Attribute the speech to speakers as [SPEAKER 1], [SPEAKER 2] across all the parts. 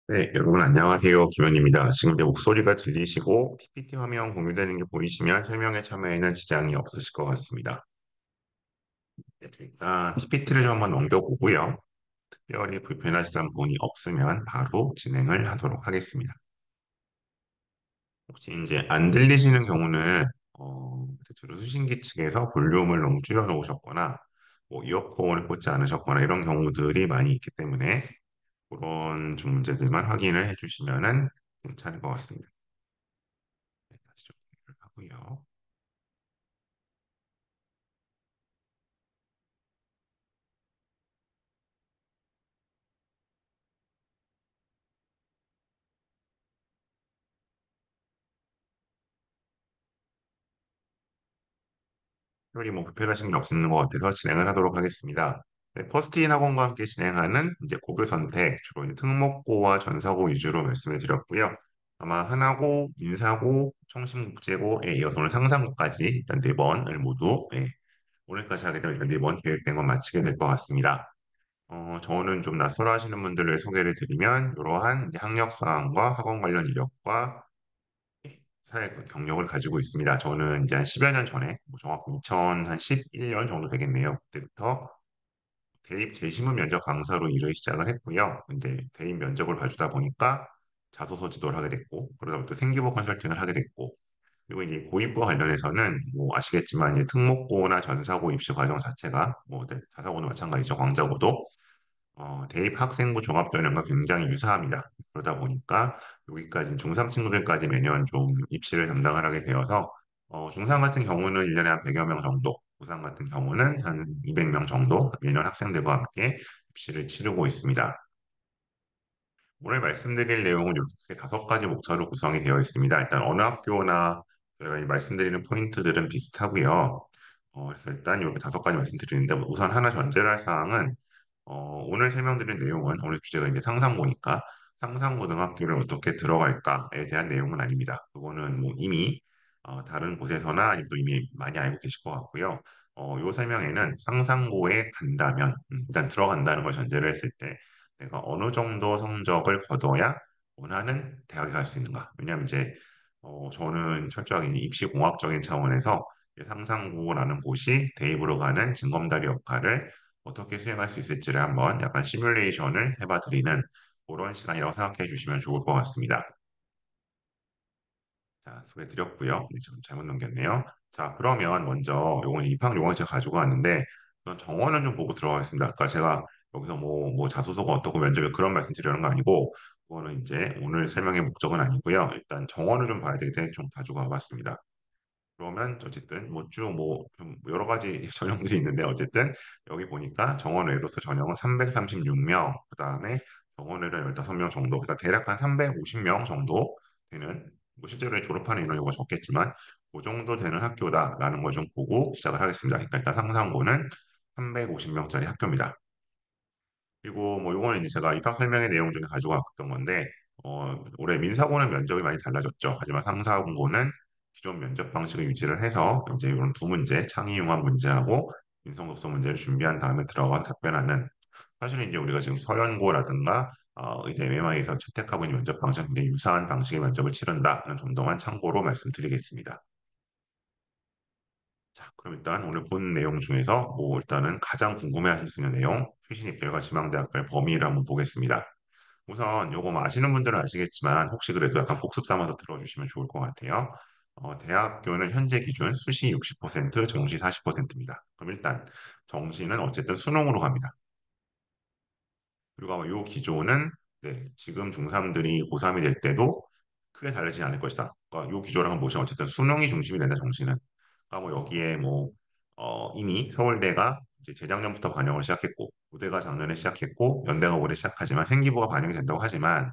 [SPEAKER 1] 네, 여러분 안녕하세요. 김현입니다. 지금 제 목소리가 들리시고 PPT 화면 공유되는 게 보이시면 설명에 참여에는 지장이 없으실 것 같습니다. 네, 일단 PPT를 좀 한번 넘겨보고요. 특별히 불편하시던 부분이 없으면 바로 진행을 하도록 하겠습니다. 혹시 이제 안 들리시는 경우는 대체로 수신기 측에서 볼륨을 너무 줄여놓으셨거나 뭐 이어폰을 꽂지 않으셨거나 이런 경우들이 많이 있기 때문에 그런 좀 문제들만 확인을 해주시면은 괜찮을 것 같습니다. 네, 다시 좀 공유를 하고요. 특별히 뭐 불편하신 건 없는 것 같아서 진행을 하도록 하겠습니다. 네, 퍼스트인 학원과 함께 진행하는 이제 고교 선택, 주로 이제 특목고와 전사고 위주로 말씀을 드렸고요. 아마 하나고, 인사고, 청심국제고에 이어서 오늘 상상고까지 일단 네 번을 모두 오늘까지 하게 될 네 번 계획된 건 마치게 될 것 같습니다. 저는 좀 낯설어 하시는 분들을 소개를 드리면 이러한 이제 학력 사항과 학원 관련 이력과 사회 그 경력을 가지고 있습니다. 저는 이제 한 10여 년 전에, 뭐 정확히 2011년 정도 되겠네요. 그때부터 대입 재신문 면접 강사로 일을 시작을 했고요. 이제 대입 면접을 봐주다 보니까 자소서 지도를 하게 됐고, 그러다 보니 또 생기부 컨설팅을 하게 됐고, 그리고 이제 고입과 관련해서는 뭐 아시겠지만 이제 특목고나 전사고 입시 과정 자체가 뭐 네, 자사고도 마찬가지죠. 광자고도 대입 학생부 종합전형과 굉장히 유사합니다. 그러다 보니까 여기까지 중3 친구들까지 매년 좀 입시를 담당을 하게 되어서 중3 같은 경우는 1년에 한 100여 명 정도, 고3 같은 경우는 한 200명 정도 매년 학생들과 함께 입시를 치르고 있습니다. 오늘 말씀드릴 내용은 이렇게 다섯 가지 목차로 구성이 되어 있습니다. 일단 어느 학교나 저희가 이 말씀드리는 포인트들은 비슷하고요. 그래서 일단 이렇게 다섯 가지 말씀드리는데 우선 하나 전제를 할 사항은 오늘 설명드린 내용은 오늘 주제가 이제 상상고니까 상상고등학교를 어떻게 들어갈까에 대한 내용은 아닙니다. 그거는 뭐 이미 다른 곳에서나 아니면 또 이미 많이 알고 계실 것 같고요. 이 설명에는 상상고에 간다면 일단 들어간다는 걸 전제로 했을 때 내가 어느 정도 성적을 거둬야 원하는 대학에 갈 수 있는가? 왜냐하면 이제 저는 철저하게 이제 입시공학적인 차원에서 이제 상상고라는 곳이 대입으로 가는 징검다리 역할을 어떻게 수행할 수 있을지를 한번 약간 시뮬레이션을 해봐 드리는 그런 시간이라고 생각해 주시면 좋을 것 같습니다. 자, 소개 드렸고요. 네, 좀 잘못 넘겼네요. 자, 그러면 먼저 요건 입학 요건 제가 가지고 왔는데 우선 정원은 좀 보고 들어가겠습니다. 아까 제가 여기서 뭐 자소서가 어떻고 면접에 그런 말씀 드리는 거 아니고 그거는 이제 오늘 설명의 목적은 아니고요. 일단 정원을 좀 봐야 되기 때문에 좀 가지고 와봤습니다. 그러면 어쨌든 뭐 쭉 뭐 좀 여러 가지 전형들이 있는데 어쨌든 여기 보니까 정원외로서 전형은 336명, 그다음에 정원외로 15명 정도, 그러니까 대략 한 350명 정도 되는 뭐 실제로 졸업하는 인원이 적겠지만 그 정도 되는 학교다라는 걸 좀 보고 시작을 하겠습니다. 그러니까 일단 상상고는 350명짜리 학교입니다. 그리고 뭐 요거는 이제 제가 입학 설명의 내용 중에 가지고 왔던 건데 올해 민사고는 면접이 많이 달라졌죠. 하지만 상사고는 기존 면접 방식을 유지를 해서 이제 이런 두 문제, 창의 융합 문제하고 인성 독서 문제를 준비한 다음에 들어가서 답변하는 사실은 이제 우리가 지금 서연고라든가 이제 MMI에서 채택하고 있는 면접 방식과 굉장히 유사한 방식의 면접을 치른다는 정도만 참고로 말씀드리겠습니다. 자, 그럼 일단 오늘 본 내용 중에서 뭐 일단은 가장 궁금해하실 수 있는 내용, 최신 입결과 지망대학교의 범위를 한번 보겠습니다. 우선 요거 뭐 아시는 분들은 아시겠지만 혹시 그래도 약간 복습 삼아서 들어주시면 좋을 것 같아요. 대학교는 현재 기준 수시 60%, 정시 40%입니다. 그럼 일단 정시는 어쨌든 수능으로 갑니다. 그리고 아마 요 기조는 네, 지금 중3들이 고3이 될 때도 크게 다르지 않을 것이다. 그러니까 요 기조랑은 보시면 어쨌든 수능이 중심이 된다, 정시는. 그러니까 뭐 여기에 뭐 이미 서울대가 이제 재작년부터 반영을 시작했고, 고대가 작년에 시작했고, 연대가 올해 시작하지만 생기부가 반영이 된다고 하지만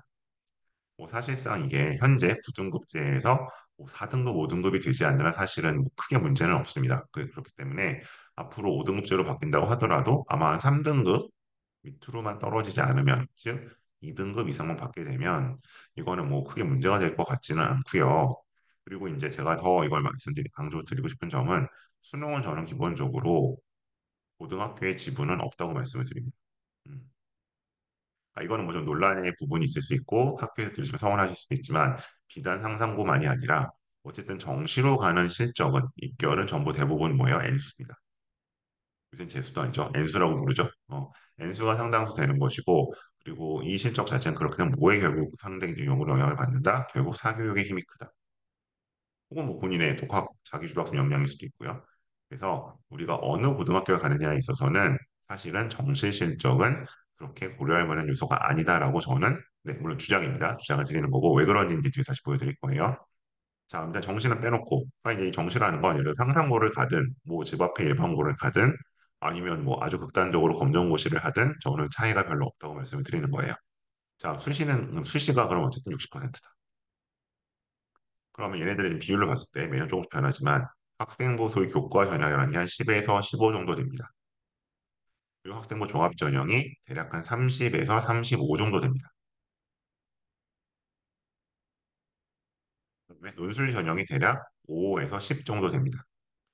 [SPEAKER 1] 뭐 사실상 이게 현재 9등급제에서 뭐 4등급, 5등급이 되지 않는 한 사실은 뭐 크게 문제는 없습니다. 그렇기 때문에 앞으로 5등급제로 바뀐다고 하더라도 아마 한 3등급 밑으로만 떨어지지 않으면, 즉 2등급 이상만 받게 되면 이거는 뭐 크게 문제가 될 것 같지는 않고요. 그리고 이제 제가 더 이걸 강조드리고 싶은 점은 수능은 저는 기본적으로 고등학교의 지분은 없다고 말씀을 드립니다. 음. 이거는 뭐 좀 논란의 부분이 있을 수 있고 학교에서 들으시면 서운하실 수도 있지만 비단 상상고만이 아니라 어쨌든 정시로 가는 실적은 입결은 전부 대부분 뭐예요? N수입니다. 요새는 재수도 아니죠. N수라고 부르죠. N수가 상당수 되는 것이고 그리고 이 실적 자체는 그렇게 되면 뭐에 결국 상대적으로 영향을 받는다? 결국 사교육의 힘이 크다. 혹은 뭐 본인의 독학 자기주도학습 역량일 수도 있고요. 그래서 우리가 어느 고등학교에 가느냐에 있어서는 사실은 정시 실적은 그렇게 고려할 만한 요소가 아니다라고 저는 네, 물론 주장입니다. 주장을 드리는 거고 왜 그런지 이제 뒤에 다시 보여드릴 거예요. 자, 일단 정시는 빼놓고 그러니까 이제 이 정시라는 건 예를 들어 상상고를 가든 뭐 집 앞에 일반고를 가든 아니면 뭐 아주 극단적으로 검정고시를 하든 저는 차이가 별로 없다고 말씀을 드리는 거예요. 자, 수시가 그럼 어쨌든 60%다. 그러면 얘네들의 지금 비율로 봤을 때 매년 조금씩 변하지만 학생부 소위 교과 전형이라는 게 한 10에서 15 정도 됩니다. 그리고 학생부 종합 전형이 대략 한 30에서 35 정도 됩니다. 그다음에 논술 전형이 대략 5에서 10 정도 됩니다.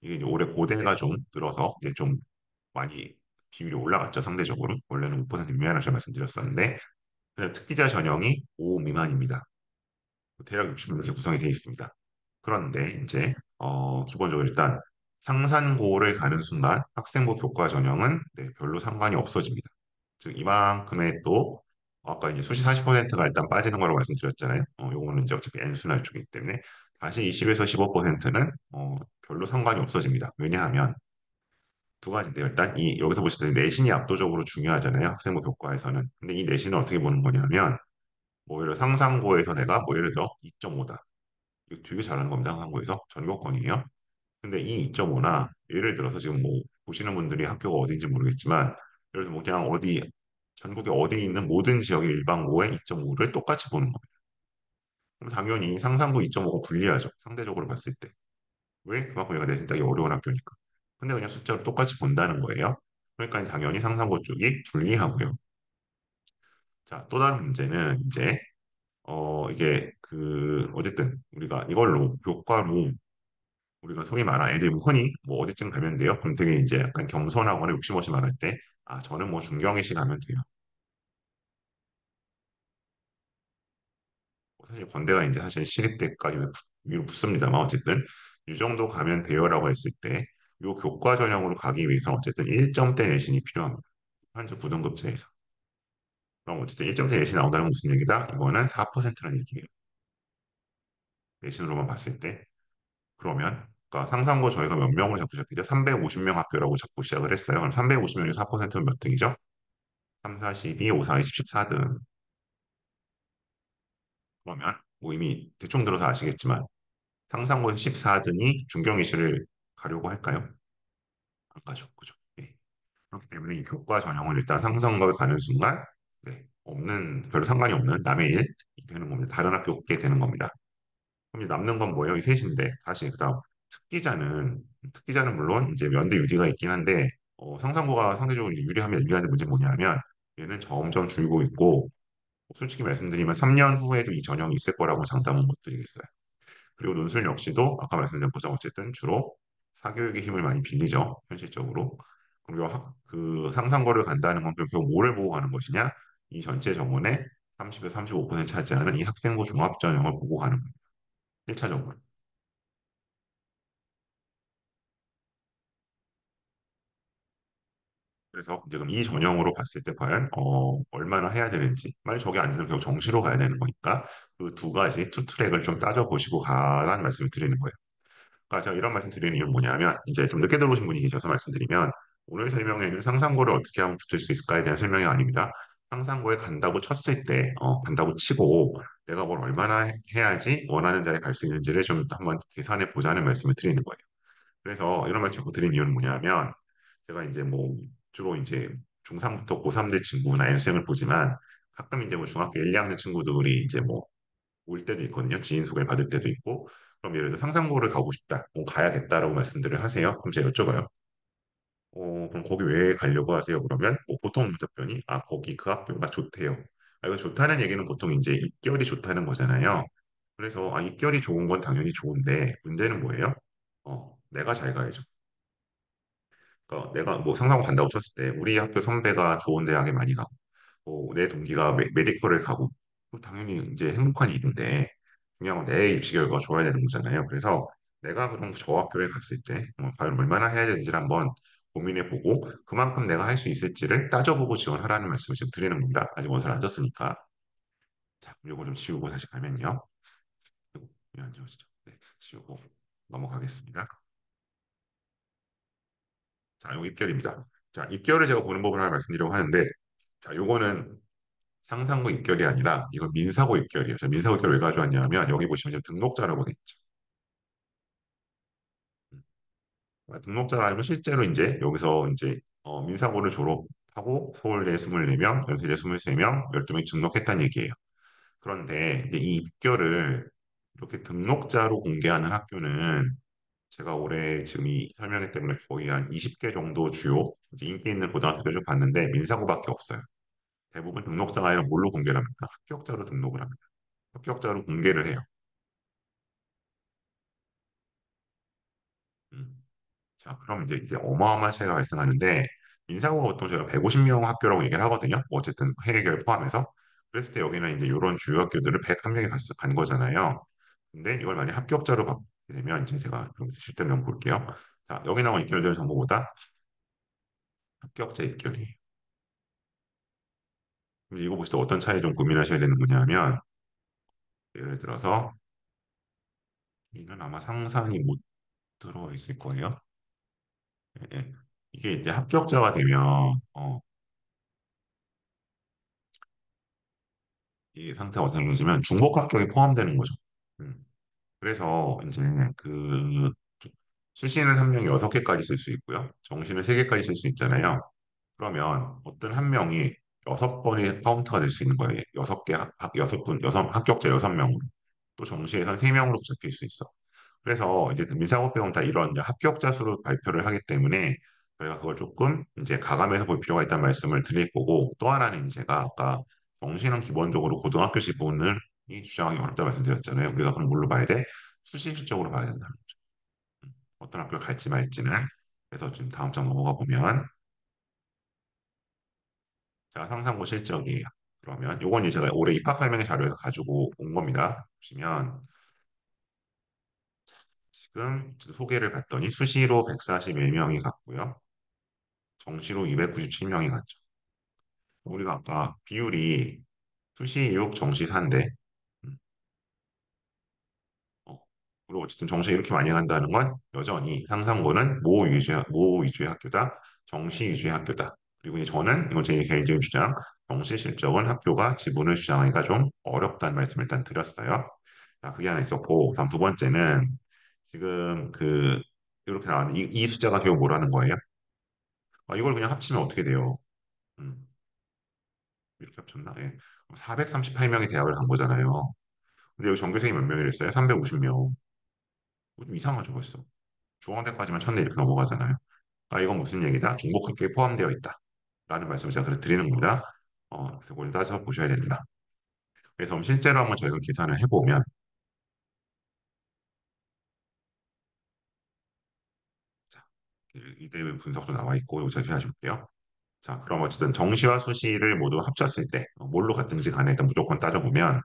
[SPEAKER 1] 이게 이제 올해 고대가 좀 늘어서 이제 좀 많이 비율이 올라갔죠, 상대적으로. 원래는 5% 미만을 제가 말씀드렸었는데 그냥 특기자 전형이 5 미만입니다. 대략 60명 이렇게 구성이 되어 있습니다. 그런데 이제 기본적으로 일단 상산고를 가는 순간 학생부 교과 전형은 네, 별로 상관이 없어집니다. 즉 이만큼의 또 아까 이제 수시 40%가 일단 빠지는 거라고 말씀드렸잖아요. 요거는 이제 어차피 N수나 쪽이기 때문에 다시 20에서 15%는 별로 상관이 없어집니다. 왜냐하면 두 가지인데요. 일단 이 여기서 보시면 내신이 압도적으로 중요하잖아요. 학생부 교과에서는. 근데 이 내신을 어떻게 보는 거냐면 뭐 예를 들어 상상고에서 내가 뭐 예를 들어 2.5다. 이거 되게 잘하는 겁니다. 상상고에서 전교권이에요. 근데 이 2.5나 예를 들어서 지금 뭐 보시는 분들이 학교가 어딘지 모르겠지만 예를 들어서 뭐 그냥 어디 전국에 어디 있는 모든 지역의 일반고의 2.5를 똑같이 보는 겁니다. 그럼 당연히 상상고 2.5가 불리하죠. 상대적으로 봤을 때. 왜? 그만큼 얘가 내신 따기 어려운 학교니까. 근데 그냥 숫자로 똑같이 본다는 거예요. 그러니까 당연히 상상고 쪽이 불리하고요. 자, 또 다른 문제는 이제 이게 그 어쨌든 우리가 이걸로 교과로 우리가 소위 말하는 애들이 뭐 흔히 뭐 어디쯤 가면 돼요? 그럼 되게 이제 약간 겸손하거나 욕심 없이 말할 때, 저는 뭐 중경외시 가면 돼요. 뭐 사실 건대가 이제 사실 시립대까지 위로 붙습니다만 어쨌든 이 정도 가면 돼요라고 했을 때, 요 교과 전형으로 가기 위해서 어쨌든 1점대 내신이 필요합니다. 현재 9등급제에서. 그럼 어쨌든 1점대 내신이 나온다는 건 무슨 얘기다? 이거는 4%라는 얘기예요. 내신으로만 봤을 때. 그러면 그러니까 상상고 저희가 몇 명으로 잡고 시작했죠? 350명 학교라고 잡고 시작을 했어요. 그럼 350명이 4%면 몇 등이죠? 3, 4, 12, 5, 4, 20, 14등. 그러면 뭐 이미 대충 들어서 아시겠지만 상상고에서 14등이 중경이시를 가려고 할까요? 안 가죠. 그죠? 예. 그렇기 때문에 이 교과 전형을 일단 상상고에 가는 순간 네, 없는 별로 상관이 없는 남의 일이 되는 겁니다. 다른 학교 오게 되는 겁니다. 그럼 이제 남는 건 뭐예요? 이 셋인데 다시 그다음 특기자는 물론 이제 연대 유디가 있긴 한데 상상고가 상대적으로 유리하면 유리한데 문제는 뭐냐면 얘는 점점 줄고 있고 솔직히 말씀드리면 3년 후에도 이 전형이 있을 거라고 장담은 못 드리겠어요. 그리고 논술 역시도 아까 말씀드린 것처럼 어쨌든 주로 사교육의 힘을 많이 빌리죠. 현실적으로. 그리고 그 상상고를 간다는 건 결국 뭐를 보고 가는 것이냐? 이 전체 정원의 30에서 35% 차지하는 이 학생부 종합 전형을 보고 가는 겁니다. 1차적으로. 그래서 이제 그럼 이 전형으로 봤을 때 과연 얼마나 해야 되는지 만약 저게 안 되면 결국 정시로 가야 되는 거니까 그 두 가지 투 트랙을 좀 따져보시고 가라는 말씀을 드리는 거예요. 그러니까 제가 이런 말씀 드리는 이유는 뭐냐면 이제 좀 늦게 들어오신 분이 계셔서 말씀드리면 오늘 설명에는 상상고를 어떻게 하면 붙을 수 있을까에 대한 설명이 아닙니다. 상상고에 간다고 쳤을 때 간다고 치고 내가 뭘 얼마나 해야지 원하는 자리에 갈 수 있는지를 좀 한번 계산해 보자는 말씀을 드리는 거예요. 그래서 이런 말 자꾸 드린 이유는 뭐냐면 제가 이제 뭐 주로 이제 중3부터 고3 대 친구나 N생을 보지만 가끔 이제 뭐 중학교 1, 2학년 친구들이 이제 뭐 올 때도 있거든요. 지인 소개를 받을 때도 있고. 그럼 예를 들어 상상고를 가고 싶다. 가야겠다라고 말씀들을 하세요. 그럼 제가 여쭤봐요. 그럼 거기 왜 가려고 하세요? 그러면 뭐 보통 답변이 거기 그 학교가 좋대요. 이거 좋다는 얘기는 보통 이제 입결이 좋다는 거잖아요. 그래서 입결이 좋은 건 당연히 좋은데 문제는 뭐예요? 내가 잘 가야죠. 그러니까 내가 뭐 상상고 간다고 쳤을 때 우리 학교 선배가 좋은 대학에 많이 가고 내 동기가 메디컬을 가고 당연히 이제 행복한 일인데 중요한 건 내 입시 결과가 좋아야 되는 거잖아요. 그래서 내가 그럼 저 학교에 갔을 때 과연 얼마나 해야 되는지를 한번 고민해보고 그만큼 내가 할 수 있을지를 따져보고 지원하라는 말씀을 지금 드리는 겁니다. 아직 원서를 안 줬으니까. 자, 그럼 요거 좀 지우고 다시 가면요. 왜안 지워지죠? 네, 지우고 넘어가겠습니다. 자, 요 입결입니다. 자, 입결을 제가 보는 법을 하나 말씀드리려고 하는데 자, 요거는 상상고 입결이 아니라 이건 민사고 입결이에요. 자, 민사고 입결 왜 가져왔냐면 여기 보시면 지금 등록자라고 돼 있죠. 등록자가 아니고 실제로 이제 여기서 이제 민사고를 졸업하고 서울대 24명, 연세대 23명, 12명이 등록했다는 얘기예요. 그런데 이제 이 입결을 이렇게 등록자로 공개하는 학교는 제가 올해 지금 이 설명회 때문에 거의 한 20개 정도 주요 이제 인기 있는 고등학교들 을 봤는데 민사고밖에 없어요. 대부분 등록자가 아니라 뭘로 공개를 합니까? 합격자로 등록을 합니다. 합격자로 공개를 해요. 음. 자, 그럼 이제 어마어마한 차이가 발생하는데 민사고가 보통 제가 150명 학교라고 얘기를 하거든요. 뭐 어쨌든 해외결 포함해서. 그랬을 때 여기는 이제 이런 주요 학교들을 101명이 간 거잖아요. 근데 이걸 만약 합격자로 받게 되면 이제 제가 그럼 실제로 한번 볼게요. 자, 여기 나온 입결들 정보보다 합격자 입결이. 근데 이거 보실 때 어떤 차이 좀 고민하셔야 되는 거냐면 예를 들어서 이는 아마 상상이 못 들어 있을 거예요. 예, 예. 이게 이제 합격자가 되면 이 상태가 어떤 거냐면 중복 합격이 포함되는 거죠. 음. 그래서 이제 그 수시는 한 명이 6개까지 쓸 수 있고요. 정시는 3개까지 쓸 수 있잖아요. 그러면 어떤 한 명이 6번이 카운트가 될 수 있는 거예요. 6개, 6분, 여섯 합격자 6명으로. 또 정시에선 3명으로 잡힐 수 있어. 그래서 이제 민사고병은 다 이런 이제 합격자 수로 발표를 하기 때문에 저희가 그걸 조금 이제 가감해서 볼 필요가 있다는 말씀을 드릴 거고 또 하나는 제가 아까 정시는 기본적으로 고등학교 지분을 이 주장하기 어렵다고 말씀드렸잖아요. 우리가 그럼 뭘로 봐야 돼? 수시 실적으로 봐야 된다. 어떤 학교 갈지 말지는. 그래서 지금 다음 장 넘어가 보면 자 상상고 실적이에요. 그러면 요건 이제 제가 올해 입학 설명회 자료에서 가지고 온 겁니다. 보시면 지금 소개를 봤더니 수시로 141명이 갔고요. 정시로 297명이 갔죠. 우리가 아까 비율이 수시 6, 정시 4인데 어, 그리고 어쨌든 정시 이렇게 많이 간다는 건 여전히 상상고는 모 위주의 학교다. 정시 위주의 학교다. 그리고 이제 저는 이건 제 개인적인 주장. 정시 실적은 학교가 지분을 주장하기가 좀 어렵다는 말씀을 일단 드렸어요. 자, 그게 하나 있었고, 다음 두 번째는 지금 이렇게 나왔는 이 숫자가 결국 뭐라는 거예요? 이걸 그냥 합치면 어떻게 돼요? 음, 이렇게 합쳤나? 예. 438명이 대학을 간 거잖아요. 근데 여기 전교생이 몇 명이랬어요? 350명. 좀 이상하죠, 벌써. 중앙대까지만 쳤네 이렇게 넘어가잖아요. 이건 무슨 얘기다? 중복 합격에 포함되어 있다. 라는 말씀을 제가 그래서 드리는 겁니다. 그래서 그걸 따져서 보셔야 됩니다. 그래서 실제로 한번 저희가 계산을 해보면, 자, 이대 분석도 나와 있고, 이거 제가 해줄게요. 자, 그럼 어쨌든 정시와 수시를 모두 합쳤을 때, 뭘로 같은지 간에 일단 무조건 따져보면,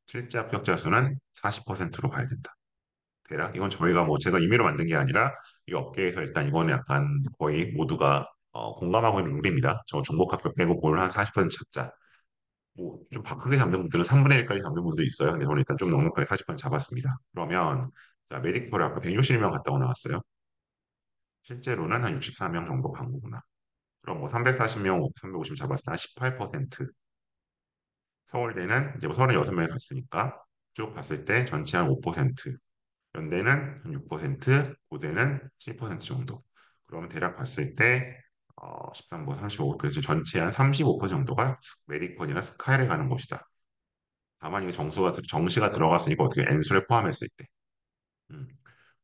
[SPEAKER 1] 실제 합격자 수는 40%로 가야 된다. 대략 이건 저희가 뭐 제가 임의로 만든 게 아니라 이 업계에서 일단 이거는 약간 거의 모두가 공감하고 있는 룰입니다. 저 중복합격 빼고 볼 한 40% 잡자. 뭐 좀 크게 잡는 분들은 3분의 1까지 잡는 분도 있어요. 근데 저는 일단 좀 넉넉하게 40% 잡았습니다. 그러면 자 메디컬에 아까 160명 갔다고 나왔어요. 실제로는 한 64명 정도 간 거구나. 그럼 뭐 340명, 350 잡았을 때 한 18%. 서울대는 이제 뭐 36명이 갔으니까 쭉 봤을 때 전체 한 5%. 연대는 한 6%, 고대는 7% 정도. 그러면 대략 봤을 때 13번, 35, 그래서 전체 한 35% 정도가 메디콘이나 스카이를 가는 곳이다. 다만 이게 정시가 들어갔으니까 어떻게 N수를 포함했을 때. 음.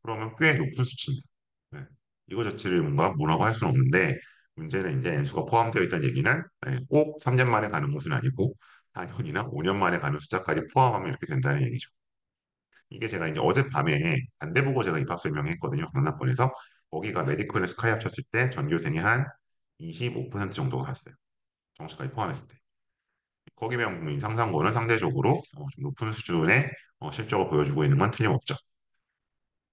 [SPEAKER 1] 그러면 꽤 높은 수치입니다. 네. 이거 자체를 뭔가 뭐라고 할 수는 없는데 문제는 이제 N수가 포함되어 있다는 얘기는 꼭 3년 만에 가는 것은 아니고 4년이나 5년 만에 가는 숫자까지 포함하면 이렇게 된다는 얘기죠. 이게 제가 이제 어젯밤에 반대 보고 제가 입학 설명했거든요. 강남권에서. 거기가 메디컬에 스카이 합쳤을 때 전교생이 한 25% 정도가 갔어요. 정시까지 포함했을 때. 거기에 비하면 이 상상고는 상대적으로 좀 높은 수준의 실적을 보여주고 있는 건 틀림없죠.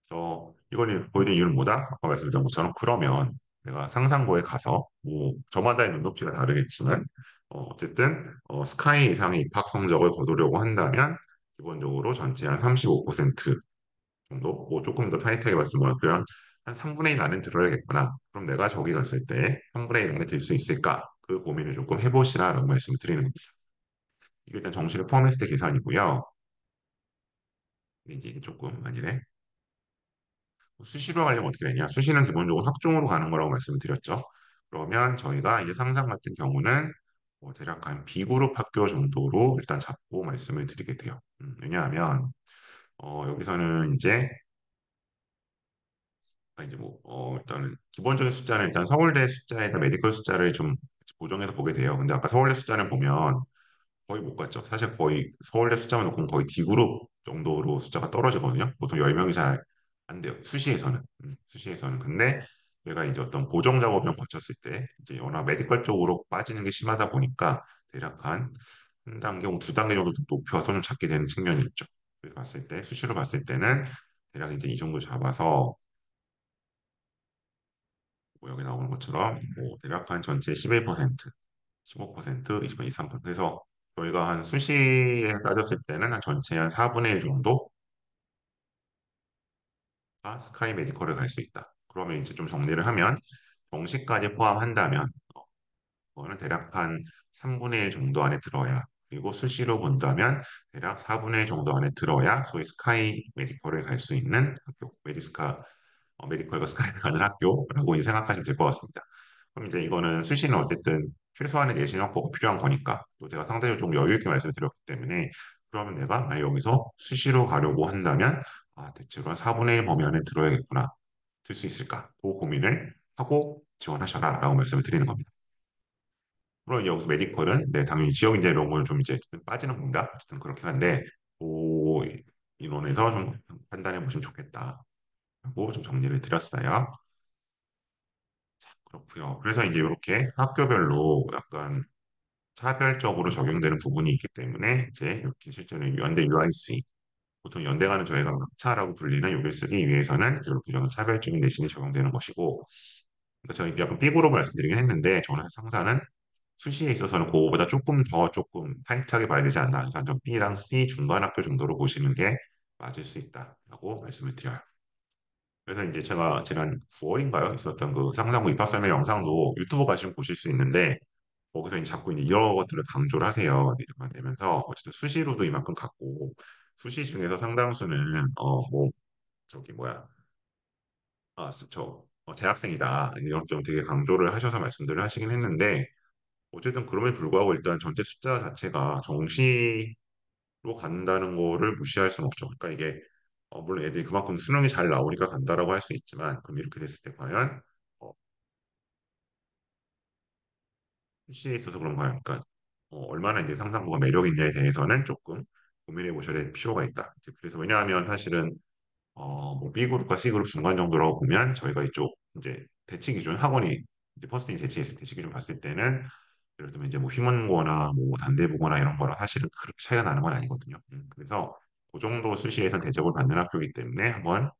[SPEAKER 1] 그래서 이걸 보여준 이유는 뭐다? 아까 말씀드린 것처럼 그러면 내가 상상고에 가서 뭐 저마다의 눈높이가 다르겠지만 어쨌든 스카이 이상의 입학 성적을 거두려고 한다면 기본적으로 전체 한 35% 정도 뭐 조금 더 타이트하게 말씀드리면 그냥 한 3분의 1 안에 들어야겠구나. 그럼 내가 저기 갔을 때 3분의 1 안에 들 수 있을까? 그 고민을 조금 해보시라라고 말씀을 드리는 겁니다. 이게 일단 정시를 포함했을 때 계산이고요. 이제 이게 조금 아니네. 수시로 가려면 어떻게 되냐? 수시는 기본적으로 학종으로 가는 거라고 말씀을 드렸죠. 그러면 저희가 이제 상상 같은 경우는 대략 한 B그룹 학교 정도로 일단 잡고 말씀을 드리게 돼요. 왜냐하면 여기서는 이제 뭐 일단은 기본적인 숫자는 일단 서울대 숫자에다 메디컬 숫자를 좀 고정해서 보게 돼요. 근데 아까 서울대 숫자를 보면 거의 못 갔죠. 사실 거의 서울대 숫자만 놓고 거의 D그룹 정도로 숫자가 떨어지거든요. 보통 10명이 잘 안 돼요. 수시에서는. 수시에서는. 근데 내가 이제 어떤 보정 작업을 거쳤을 때 이제 워낙 메디컬 쪽으로 빠지는 게 심하다 보니까 대략 한 단계, 두 단계 정도 좀 높여서 좀 잡게 되는 측면이 있죠. 그래서 봤을 때 수시로 봤을 때는 대략 이제 이 정도 잡아서 뭐 여기 나오는 것처럼 뭐 대략 한 전체 11%, 15%, 20%, 23%. 그래서 저희가 한 수시에서 따졌을 때는 한 전체 한 4분의 1 정도가 스카이 메디컬을 갈 수 있다. 그러면 이제 좀 정리를 하면 정시까지 포함한다면 그거는 대략 한 3분의 1 정도 안에 들어야 그리고 수시로 본다면 대략 4분의 1 정도 안에 들어야 소위 스카이 메디컬을 갈 수 있는 학교, 메디컬과 스카이를 가는 학교라고 이제 생각하시면 될 것 같습니다. 그럼 이제 이거는 수시는 어쨌든 최소한의 내신 확보가 필요한 거니까 또 제가 상대적으로 좀 여유 있게 말씀을 드렸기 때문에 그러면 내가 만약 여기서 수시로 가려고 한다면 대체로 한 4분의 1 범위 안에 들어야겠구나. 들 수 있을까? 그 고민을 하고 지원하셔라 라고 말씀을 드리는 겁니다. 물론 여기서 메디컬은 네, 당연히 지역 인재 이런 걸 좀 이제 빠지는 겁니다. 어쨌든 그렇긴 한데 그 인원에서 좀 판단해 보시면 좋겠다. 라고 좀 정리를 드렸어요. 그렇고요. 그래서 이제 이렇게 학교별로 약간 차별적으로 적용되는 부분이 있기 때문에 이제 이렇게 실제로 연대 UIC 보통 연대가는 저희가 막차라고 불리는 여기를 쓰기 위해서는 이렇게 좀 차별적인 내신이 적용되는 것이고 그러니까 저희 약간 삐으로 말씀드리긴 했는데 저는 상사는 수시에 있어서는 그거보다 조금 타이트하게 봐야 되지 않나. 그래서 좀 B랑 C 중간 학교 정도로 보시는 게 맞을 수 있다라고 말씀을 드려요. 그래서 이제 제가 지난 9월인가요? 있었던 그 상상고 입학 설명 영상도 유튜브 가시면 보실 수 있는데 거기서 이제 자꾸 이제 이런 것들을 강조를 하세요. 이렇게 되면서 어쨌든 수시로도 이만큼 갖고 수시 중에서 상당수는 뭐 저기 뭐야 재학생이다 이런 좀 되게 강조를 하셔서 말씀들을 하시긴 했는데 어쨌든 그럼에도 불구하고 일단 전체 숫자 자체가 정시로 간다는 거를 무시할 수는 없죠. 그러니까 이게 물론 애들이 그만큼 수능이 잘 나오니까 간다라고 할 수 있지만 그럼 이렇게 됐을 때 과연 어, 수시에 있어서 그런가요? 그러니까 얼마나 이제 상상부가 매력 있냐에 대해서는 조금 고민해 보셔야 될 필요가 있다. 이제 그래서 왜냐하면 사실은 뭐 B그룹과 C그룹 중간 정도라고 보면 저희가 이쪽 이제 대치 기준 학원이 이제 퍼스트인 대치했을 대치 기준 봤을 때는 예를 들면 이제 뭐 휘문고나 뭐 단대보거나 이런 거랑 사실은 그렇게 차이가 나는 건 아니거든요. 그래서 그 정도 수시에서 대접을 받는 학교이기 때문에 한번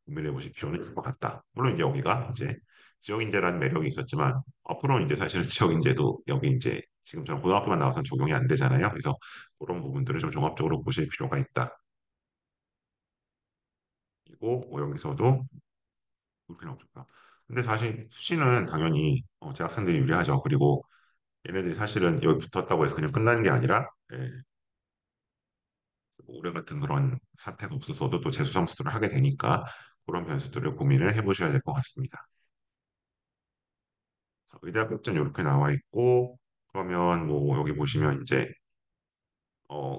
[SPEAKER 1] 고민해 보실 필요는 있을 것 같다. 물론 이제 여기가 이제 지역인재라는 매력이 있었지만 앞으로는 이제 사실은 지역인재도 여기 이제 지금처럼 고등학교만 나와서 적용이 안 되잖아요. 그래서 그런 부분들을 좀 종합적으로 보실 필요가 있다. 그리고 뭐 여기서도 그렇게 나오죠. 근데 사실 수시는 당연히 재학생들이 유리하죠. 그리고 얘네들이 사실은 여기 붙었다고 해서 그냥 끝나는 게 아니라 올해 같은 그런 사태가 없었어도 또 재수 점수를 하게 되니까 그런 변수들을 고민을 해보셔야 될 것 같습니다. 자, 의대 합격증 이렇게 나와 있고 그러면 뭐 여기 보시면 이제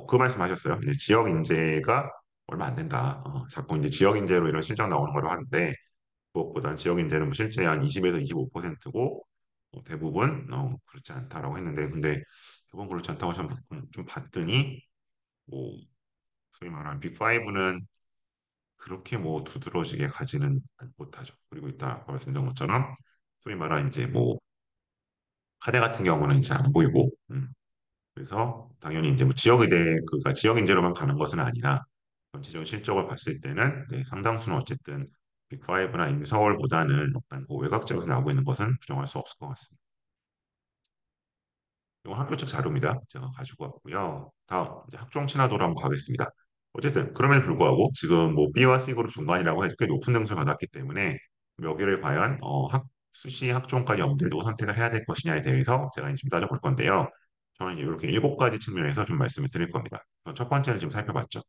[SPEAKER 1] 그 말씀하셨어요. 이제 지역 인재가 얼마 안 된다. 자꾸 이제 지역 인재로 이런 실적 나오는 거로 하는데 그것보단 지역 인재는 뭐 실제 한 20에서 25%고 대부분 그렇지 않다라고 했는데 근데 대부분 그렇지 않다고 좀 봤더니 뭐 소위 말하는 빅5는 그렇게 뭐 두드러지게 가지는 못하죠. 그리고 이따 아까 말씀드린 것처럼 소위 말하는 이제 뭐 하대 같은 경우는 이제 안 보이고 그래서 당연히 이제 뭐 지역의대 그가 지역 인재로만 가는 것은 아니라 전체적인 실적을 봤을 때는 네, 상당수는 어쨌든 빅5나 인서울보다는 약간 그 외곽 지역에서 나오고 있는 것은 부정할 수 없을 것 같습니다. 이건 학교 측 자료입니다. 제가 가지고 왔고요. 다음 이제 학종 친화도로 한번 가겠습니다. 어쨌든 그럼에도 불구하고 지금 뭐 B와 C그룹 중간이라고 해도 꽤 높은 등수를 받았기 때문에 여기를 과연 수시 학종까지 염두에 두고 선택을 해야 될 것이냐에 대해서 제가 이제 좀 따져볼 건데요. 저는 이제 이렇게 7가지 측면에서 좀 말씀을 드릴 겁니다. 첫 번째는 지금 살펴봤죠.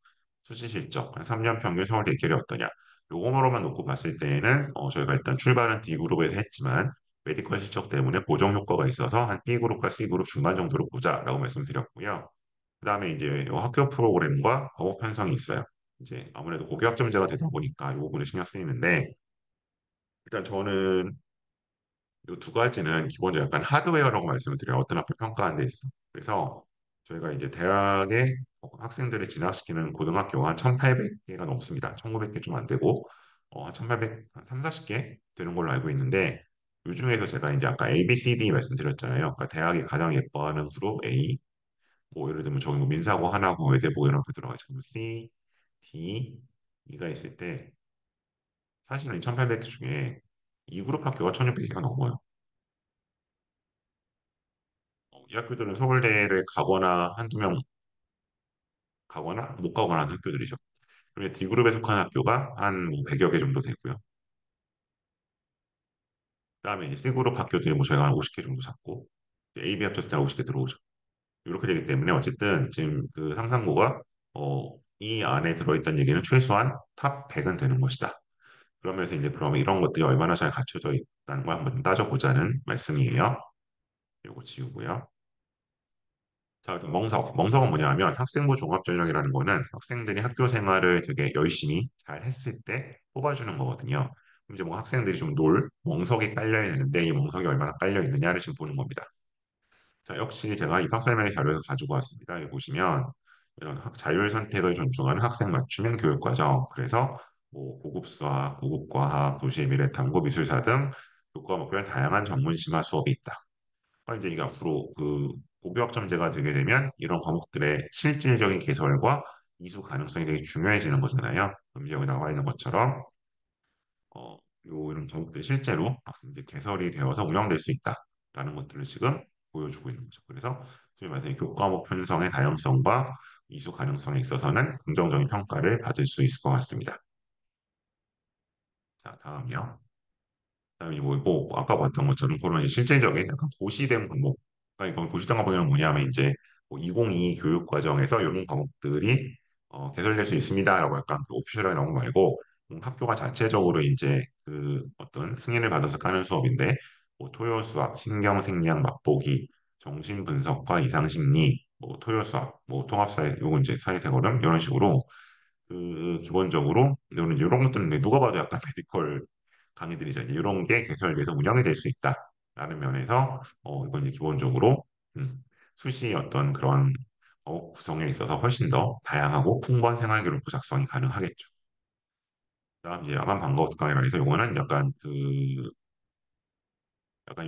[SPEAKER 1] 수시 실적, 한 3년 평균 서울대 입결이 어떠냐. 요거로만 놓고 봤을 때에는 저희가 일단 출발은 D그룹에서 했지만 메디컬 실적 때문에 보정 효과가 있어서 한 B그룹과 C그룹 중간 정도로 보자라고 말씀드렸고요. 그다음에 이제 요 학교 프로그램과 과목 편성이 있어요. 이제 아무래도 고교학점제가 되다 보니까 이 부분에 신경 쓰이는데 일단 저는 이 두 가지는 기본적으로 약간 하드웨어라고 말씀을 드려요. 어떤 학교 평가하는 데 있어. 그래서 저희가 이제 대학에 학생들을 진학시키는 고등학교가 한 1,800개가 넘습니다. 1,900개 좀 안 되고 한 1,800, 한 3, 40개 되는 걸로 알고 있는데 이 중에서 제가 이제 아까 A, B, C, D 말씀드렸잖아요. 아까 대학이 가장 예뻐하는 그룹 A, 뭐 예를 들면 저기 뭐 민사고, 하나고, 외대고 이런 거 들어가죠. 그럼 C, D, E가 있을 때 사실은 이 1,800개 중에 이 그룹 학교가 1,600개가 넘어요. 이 학교들은 서울대를 가거나 한두 명 가거나 못 가거나 하는 학교들이죠. 그리고 D그룹에 속한 학교가 한뭐 100여 개 정도 되고요. 그다음에 이제 C그룹 학교들이 뭐 저희가 한 50개 정도 잡고 AB 합쳤을 때 50개 들어오죠. 이렇게 되기 때문에 어쨌든 지금 그 상상고가 이 안에 들어있던 얘기는 최소한 탑 100은 되는 것이다. 그러면서 이제 그러면 이런 것들이 얼마나 잘 갖춰져 있다는 걸 한번 따져보자는 말씀이에요. 요거 지우고요. 자, 그럼 멍석은 뭐냐면 학생부 종합전형이라는 거는 학생들이 학교 생활을 되게 열심히 잘 했을 때 뽑아주는 거거든요. 그럼 이제 뭐 학생들이 좀 멍석이 깔려야 되는데 이 멍석이 얼마나 깔려 있느냐를 지금 보는 겁니다. 자, 역시 제가 입학 설명회 자료에서 가지고 왔습니다. 여기 보시면 이런 자율 선택을 존중하는 학생 맞춤형 교육 과정. 그래서 뭐 고급 수학, 고급 과학, 도시의 미래 탐구, 미술사 등 교과 목표별 다양한 전문 심화 수업이 있다. 그러니까 이제 이게 앞으로 그 고교학점제가 되게 되면 이런 과목들의 실질적인 개설과 이수 가능성이 되게 중요해지는 거잖아요. 그럼 이제 여기 나와 있는 것처럼 이런 과목들이 실제로 학생들이 개설이 되어서 운영될 수 있다라는 것들을 지금 보여주고 있는 거죠. 그래서 소위 말해서 교과목 편성의 다양성과 이수 가능성에 있어서는 긍정적인 평가를 받을 수 있을 것 같습니다. 자, 다음이요. 그다음에 뭐 아까 봤던 것처럼 그런 이제 실질적인 약간 고시된 과목, 그러니까 이건 고시된 과목이란 뭐냐면 이제 뭐 2022 교육 과정에서 이런 과목들이 개설될 수 있습니다라고 약간 그 오피셜하게 나온 거 말고 학교가 자체적으로 이제 그 어떤 승인을 받아서 까는 수업인데 뭐 토요 수학, 신경 생리학 맛보기, 정신 분석과 이상 심리, 뭐 토요 수학, 뭐 통합사회, 요거 이제 사회생 어름 이런 식으로 그 기본적으로 이런 것들은 누가 봐도 약간 메디컬 강의들이죠. 이런 게 개설돼서 운영이 될 수 있다라는 면에서 이건 이제 기본적으로 수시 어떤 그런 구성에 있어서 훨씬 더 다양하고 풍부한 생활 기록 작성이 가능하겠죠. 그다음 이제 야간 방과후 특강이라 해서 이거는 약간 이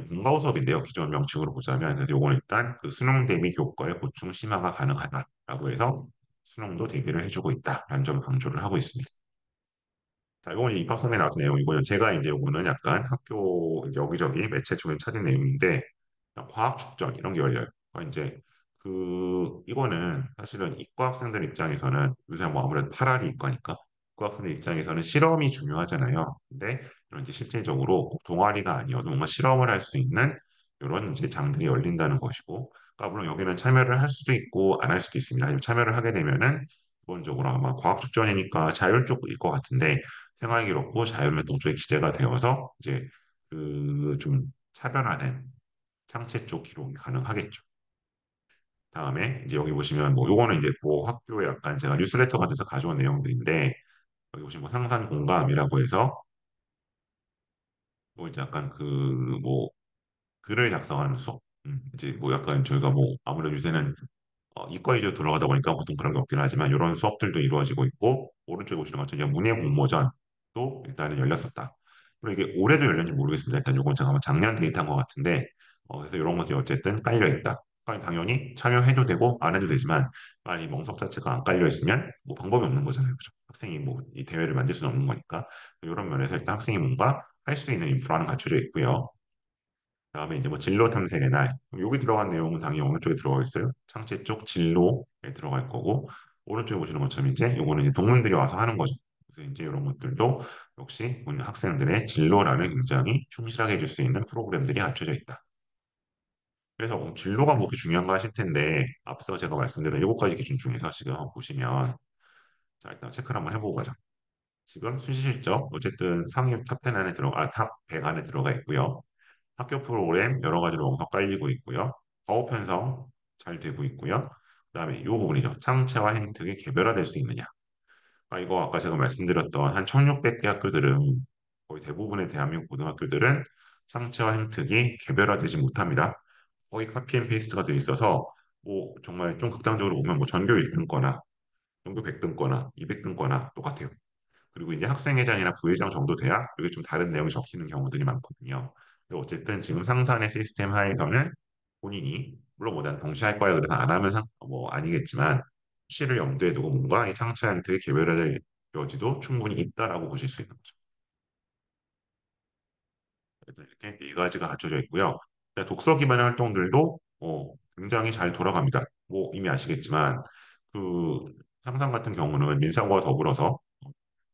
[SPEAKER 1] 분과후 수업인데요. 기존 명칭으로 보자면 그래서 이거는 일단 그 수능 대비 교과의 보충 심화가 가능하다라고 해서 수능도 대비를 해주고 있다라는 점을 강조를 하고 있습니다. 자, 이건 입학성에 나왔던 내용이고요. 제가 이제 이거는 약간 학교 이제 여기저기 매체 쪽에 찾은 내용인데 과학 축전 이런 게 열려요. 이제 이거는 사실은 이과 학생들 입장에서는 요새 뭐 아무래도 8알이 이과니까 이과 학생들 입장에서는 실험이 중요하잖아요. 근데 이런 이제 실질적으로 꼭 동아리가 아니어도 뭔가 실험을 할 수 있는 이런 이제 장들이 열린다는 것이고, 그러니까 물론 여기는 참여를 할 수도 있고 안 할 수도 있습니다. 하지만 참여를 하게 되면은 기본적으로 아마 과학 축전이니까 자율 쪽일 것 같은데 생활기록부 자율활동 쪽에 기재가 되어서 이제 그 좀 차별화된 상체 쪽 기록이 가능하겠죠. 다음에 이제 여기 보시면 뭐 요거는 이제 뭐 학교에 약간 제가 뉴스레터 같아서 가져온 내용들인데 여기 보시면 뭐 상산 공감이라고 해서 뭐 이제 약간 그 뭐 글을 작성하는 수업. 이제 뭐 약간 저희가 뭐 아무래도 요새는 이과 위주로 들어가다 보니까 보통 그런 게 없긴 하지만 이런 수업들도 이루어지고 있고 오른쪽에 보시는 것처럼 문예 공모전도 일단은 열렸었다. 그리고 이게 올해도 열렸는지 모르겠습니다. 일단 요건 제가 아마 작년 데이터인 것 같은데 그래서 이런 것들이 어쨌든 깔려 있다. 아니, 당연히 참여해도 되고 안 해도 되지만 만약 이 멍석 자체가 안 깔려 있으면 뭐 방법이 없는 거잖아요. 그죠? 학생이 뭐 이 대회를 만들 수는 없는 거니까 이런 면에서 일단 학생이 뭔가 할 수 있는 인프라는 갖춰져 있고요. 그다음에 이제 뭐 진로 탐색의 날 여기 들어간 내용은 당연히 어느 쪽에 들어가 있어요? 창체 쪽 진로에 들어갈 거고 오른쪽에 보시는 것처럼 이제 요거는 이제 동문들이 와서 하는 거죠. 그래서 이제 이런 것들도 역시 우리 학생들의 진로라는 굉장히 충실하게 해줄 수 있는 프로그램들이 갖춰져 있다. 그래서 진로가 뭐 그렇게 중요한가 하실 텐데 앞서 제가 말씀드린 7가지 기준 중에서 지금 한번 보시면 자 일단 체크를 한번 해보고 가죠. 지금 수시 실적 어쨌든 상위 탑 10 안에 탑 100 안에 들어가 있고요. 학교 프로그램 여러 가지로 엄청 깔리고 있고요. 과목 편성 잘 되고 있고요. 그다음에 이 부분이죠. 상체와 행특이 개별화될 수 있느냐. 이거 아까 제가 말씀드렸던 한 1600개 학교들은 거의 대부분의 대한민국 고등학교들은 상체와 행특이 개별화되지 못합니다. 거의 카피 앤 페이스트가 돼 있어서 뭐 정말 좀 극단적으로 보면 뭐 전교 1등거나 전교 100등거나 200등거나 똑같아요. 그리고 이제 학생회장이나 부회장 정도 돼야 이게 좀 다른 내용이 적히는 경우들이 많거든요. 근데 어쨌든 지금 상산의 시스템 하에서는 본인이 물론 뭐난 동시할 거야 그래서 안 하면 뭐 아니겠지만 시를 염두에 두고 뭔가 이 창차 형태의 개별화될 여지도 충분히 있다라고 보실 수 있는 거죠. 그래서 이렇게 네 가지가 갖춰져 있고요. 독서 기반의 활동들도 굉장히 잘 돌아갑니다. 뭐 이미 아시겠지만 그 상상 같은 경우는 민사고와 더불어서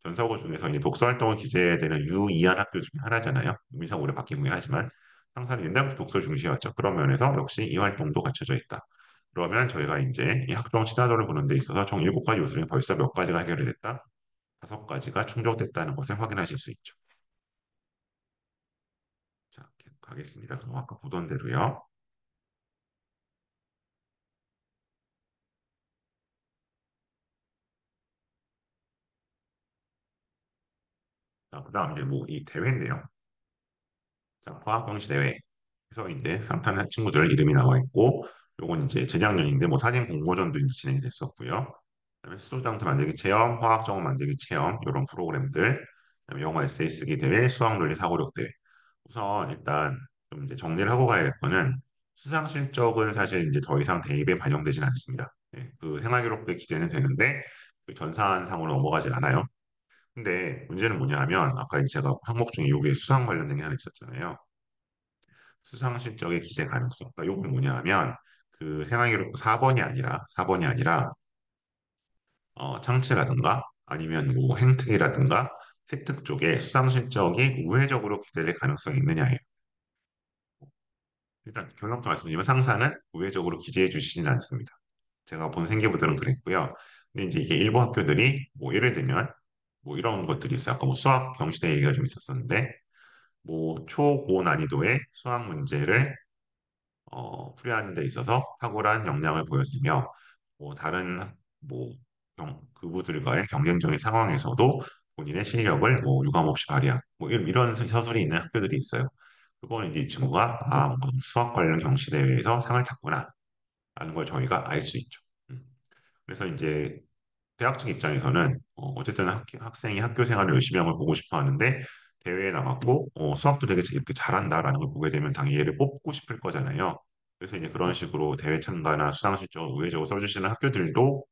[SPEAKER 1] 전사고 중에서 이제 독서 활동을 기재되는 유이한 학교 중에 하나잖아요. 민사고 올해 바뀌긴 하지만 상사는 옛날부터 독서 중시였죠. 그런 면에서 역시 이 활동도 갖춰져 있다. 그러면 저희가 이제 이 학종 친화도를 보는 데 있어서 총 7가지 요소 중에 벌써 몇 가지가 해결이 됐다? 5가지가 충족됐다는 것을 확인하실 수 있죠. 자, 계속 가겠습니다. 그럼 아까 보던 대로요. 자, 그다음 이제 뭐 이 대회인데요. 자, 과학경시 대회. 그래서 이제 상탄한 친구들 이름이 나와 있고, 요건 이제 재작년인데 뭐 사진 공모전도 이제 진행이 됐었고요. 그다음에 수소장터 만들기 체험, 화학정원 만들기 체험 이런 프로그램들, 그다음에 영어 에세이 쓰기 대회, 수학 논리 사고력 대회. 우선 일단 좀 이제 정리를 하고 가야 될 거는 수상 실적은 사실 이제 더 이상 대입에 반영되지는 않습니다. 그 생활기록부에 기재는 되는데 그 전산상으로 넘어가질 않아요. 근데 문제는 뭐냐 하면 아까 이제 제가 항목 중에 요게 수상 관련된 게 하나 있었잖아요. 수상 실적의 기재 가능성. 그러니까 요건 뭐냐 하면 그 생활기록부 4번이 아니라 창체라든가 아니면 뭐 행특이라든가 세특 쪽에 수상 실적이 우회적으로 기재될 가능성이 있느냐예요. 일단 경영부터 말씀드리면 상사는 우회적으로 기재해 주시지는 않습니다. 제가 본 생계부들은 그랬고요. 근데 이제 이게 일부 학교들이 뭐 예를 들면 뭐 이런 것들이 있어요. 아까 뭐 수학 경시대 얘기가 좀 있었었는데 뭐 초고 난이도의 수학 문제를 풀이하는 데 있어서 탁월한 역량을 보였으며 뭐 다른 뭐 그부들과의 경쟁적인 상황에서도 본인의 실력을 뭐 유감 없이 발휘한 뭐 이런 서술이 있는 학교들이 있어요. 그거는 이제 이 친구가 뭔가 수학 관련 경시 대회에서 상을 탔구나 라는 걸 저희가 알 수 있죠. 음. 그래서 이제 대학 측 입장에서는 어쨌든 학생이 학교 생활을 열심히 한 걸 보고 싶어 하는데 대회에 나갔고 수학도 되게 이렇게 잘한다라는 걸 보게 되면 당연히 얘를 뽑고 싶을 거잖아요. 그래서 이제 그런 식으로 대회 참가나 수상 실적을 우회적으로 써주시는 학교들도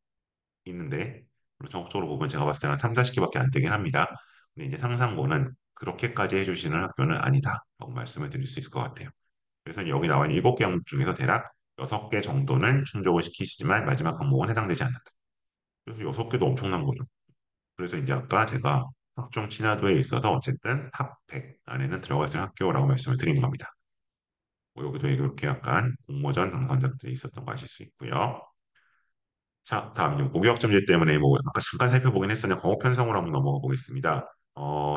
[SPEAKER 1] 있는데 전국적으로 보면 제가 봤을 때는 3, 40개밖에 안 되긴 합니다. 근데 이제 상상고는 그렇게까지 해주시는 학교는 아니다라고 말씀을 드릴 수 있을 것 같아요. 그래서 여기 나와 있는 7개 항목 중에서 대략 6개 정도는 충족을 시키시지만 마지막 항목은 해당되지 않는다. 그래서 6개도 엄청난 거죠. 그래서 이제 아까 제가 학종 친화도에 있어서 어쨌든 탑 100 안에는 들어가 있을 학교라고 말씀을 드린 겁니다. 뭐 여기도 이렇게 약간 공모전 당선자들이 있었던 거 아실 수 있고요. 자, 다음 고교학점제 때문에 뭐 아까 잠깐 살펴보긴 했었는데 과목 편성으로 한번 넘어가 보겠습니다.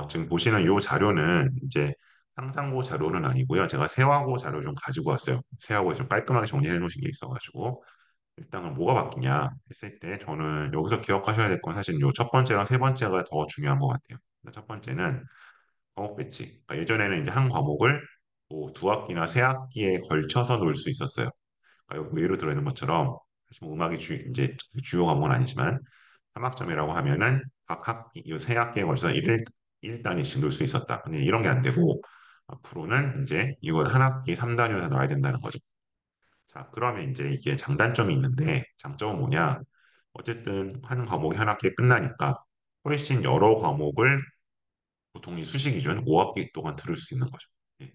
[SPEAKER 1] 지금 보시는 이 자료는 이제 상상고 자료는 아니고요. 제가 세화고 자료 좀 가지고 왔어요. 세화고에 좀 깔끔하게 정리해 놓으신 게 있어가지고 일단은 뭐가 바뀌냐 했을 때 저는 여기서 기억하셔야 될 건 사실 요 첫 번째랑 세 번째가 더 중요한 것 같아요. 첫 번째는 과목 배치. 그러니까 예전에는 이제 한 과목을 뭐 두 학기나 세 학기에 걸쳐서 놓을 수 있었어요. 그러니까 여기 예로 들어 있는 것처럼 사실 뭐 음악이 이제 주요 과목은 아니지만 3학점이라고 하면은 각 학기 이 세 학기에 걸쳐서 1단위씩 놓을 수 있었다. 근데 이런 게 안 되고 앞으로는 이제 이걸 한 학기 3단위로 놔야 된다는 거죠. 자, 그러면 이제 이게 장단점이 있는데 장점은 뭐냐? 어쨌든 한 과목이 한 학기에 끝나니까 훨씬 여러 과목을 보통 이 수시 기준 5학기 동안 들을 수 있는 거죠. 예.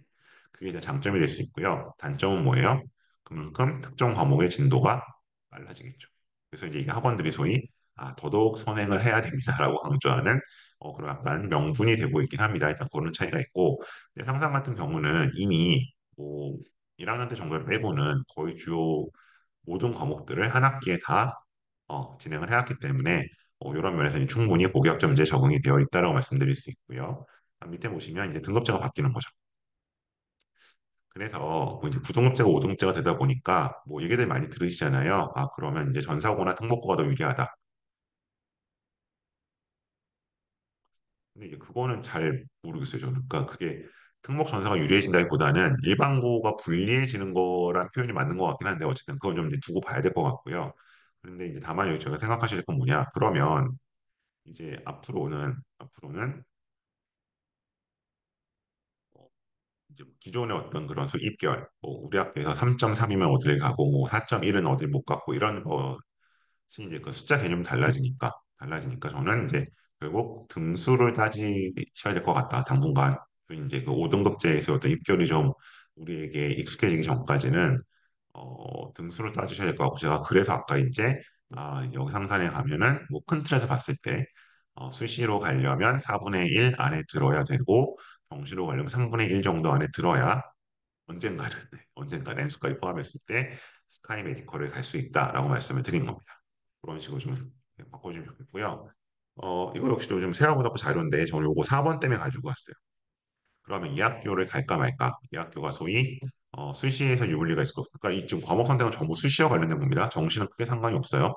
[SPEAKER 1] 그게 이제 장점이 될 수 있고요. 단점은 뭐예요? 그만큼 특정 과목의 진도가 빨라지겠죠. 그래서 이제 이게 학원들이 소위 더더욱 선행을 해야 됩니다라고 강조하는 그런 약간 명분이 되고 있긴 합니다. 일단 그런 차이가 있고 근데 상상 같은 경우는 이미 뭐 1학년 때 정도를 빼고는 거의 주요 모든 과목들을 한 학기에 다 진행을 해왔기 때문에 이런 면에서는 충분히 고교학점 문제 적응이 되어 있다고 말씀드릴 수 있고요. 밑에 보시면 이제 등급제가 바뀌는 거죠. 그래서 뭐 이제 9등급제가 5등급제가 되다 보니까 뭐 얘기들 많이 들으시잖아요. 그러면 이제 전사고나 특목고가 더 유리하다. 근데 이제 그거는 잘 모르겠어요, 저는. 그러니까 그게 특목 전사가 유리해진다기보다는 일반고가 불리해지는 거란 표현이 맞는 것 같긴 한데 어쨌든 그건 좀 이제 두고 봐야 될 것 같고요. 그런데 이제 다만 여기 제가 생각하실 건 뭐냐? 그러면 이제 앞으로는 어, 이제 기존의 어떤 그런 소위 입결, 뭐 우리 학교에서 3.3이면 어딜 가고 뭐 4.1은 어딜 못 갔고 이런 것이 이제 그 숫자 개념이 달라지니까 저는 이제 결국 등수를 따지셔야 될 것 같다. 당분간 이제 그 5등급제에서 어떤 입결이 좀 우리에게 익숙해지기 전까지는 등수를 따주셔야 될 것 같고 제가 그래서 아까 이제 영상산에 가면은 뭐 큰 틀에서 봤을 때 수시로 가려면 4분의 1 안에 들어야 되고 정시로 가려면 3분의 1 정도 안에 들어야 언젠가는 언젠가 랜수까지 포함했을 때 스카이 메디컬을 갈 수 있다라고 말씀을 드린 겁니다. 그런 식으로 좀 바꿔주시면 좋겠고요. 이거 역시도 좀 생각보다 자료인데 저는 요거 4번 때문에 가지고 왔어요. 그러면 이 학교를 갈까 말까? 이 학교가 소위 수시에서 유불리가 있을 것 같아요. 그러니까 이 지금 과목 선택은 전부 수시와 관련된 겁니다. 정시는 크게 상관이 없어요.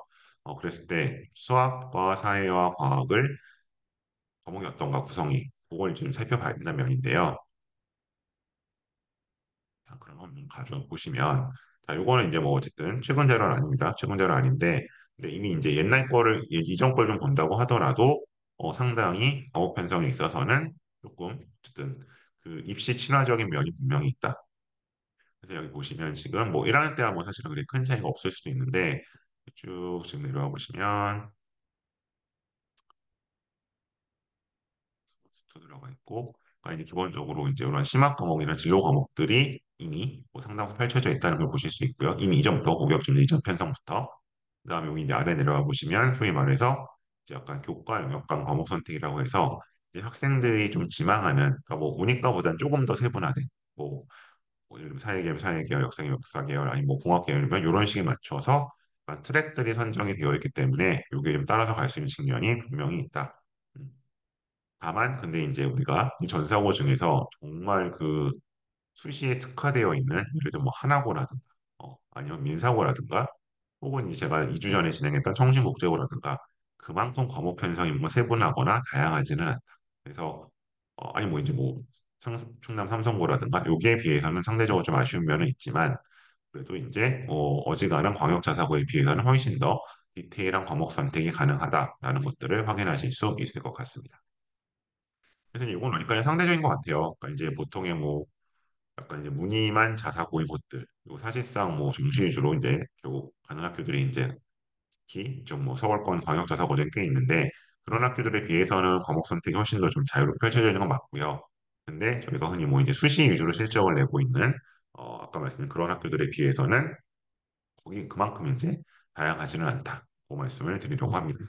[SPEAKER 1] 그랬을 때 수학과 사회와 과학을 과목이 어떤가 구성이 그걸 좀 살펴봐야 된다는 면인데요. 자, 그러면 가져 보시면 자, 요거는 이제 뭐 어쨌든 최근 자료는 아닙니다. 최근 자료는 아닌데 근데 이미 이제 옛날 거를 이전 걸 좀 본다고 하더라도 상당히 과목 편성에 있어서는 조금 어쨌든 그 입시 친화적인 면이 분명히 있다. 그래서 여기 보시면 지금 뭐 1학년 때와 뭐 사실은 그렇게 큰 차이가 없을 수도 있는데 쭉 지금 내려와 보시면 수 들어가 있고 그러니까 이제 기본적으로 이제 이런 심화 과목이나 진로 과목들이 이미 뭐 상당수 펼쳐져 있다는 걸 보실 수 있고요. 이미 이전부터 고교학점 이전 편성부터 그다음에 여기 이제 아래 내려와 보시면 소위 말해서 이제 약간 교과 영역간 과목 선택이라고 해서 이제 학생들이 좀 지망하는 그러니까 뭐 문이과보다는 조금 더 세분화된 뭐 예를 들면 사회계열, 사회계열, 역사계열, 역사계열, 아니 뭐 공학계열이면 이런 식에 맞춰서 약간 트랙들이 선정이 되어 있기 때문에 이게 좀 따라서 갈 수 있는 측면이 분명히 있다. 음. 다만 근데 이제 우리가 이 전사고 중에서 정말 그 수시에 특화되어 있는 예를 들면 뭐 하나고라든가 아니면 민사고라든가 혹은 이제 제가 2주 전에 진행했던 청신국제고라든가 그만큼 과목 편성이 뭐 세분하거나 다양하지는 않다. 그래서 아니 뭐 이제 뭐 충남 삼성고라든가 여기에 비해서는 상대적으로 좀 아쉬운 면은 있지만 그래도 이제 어지간한 광역자사고에 비해서는 훨씬 더 디테일한 과목 선택이 가능하다라는 것들을 확인하실 수 있을 것 같습니다. 그래서 이건 그러니까 상대적인 것 같아요. 그러니까 이제 보통의 뭐 약간 이제 무늬만 자사고인 곳들 그리고 사실상 뭐 정시 위주로 이제 결국 가는 학교들이 이제 특히 좀 뭐 서울권 광역자사고들이 꽤 있는데 그런 학교들에 비해서는 과목 선택이 훨씬 더 좀 자유롭게 펼쳐져 있는 건 맞고요. 근데 저희가 흔히 뭐 이제 수시 위주로 실적을 내고 있는 아까 말씀드린 그런 학교들에 비해서는 거기 그만큼 이제 다양하지는 않다. 그 말씀을 드리려고 합니다.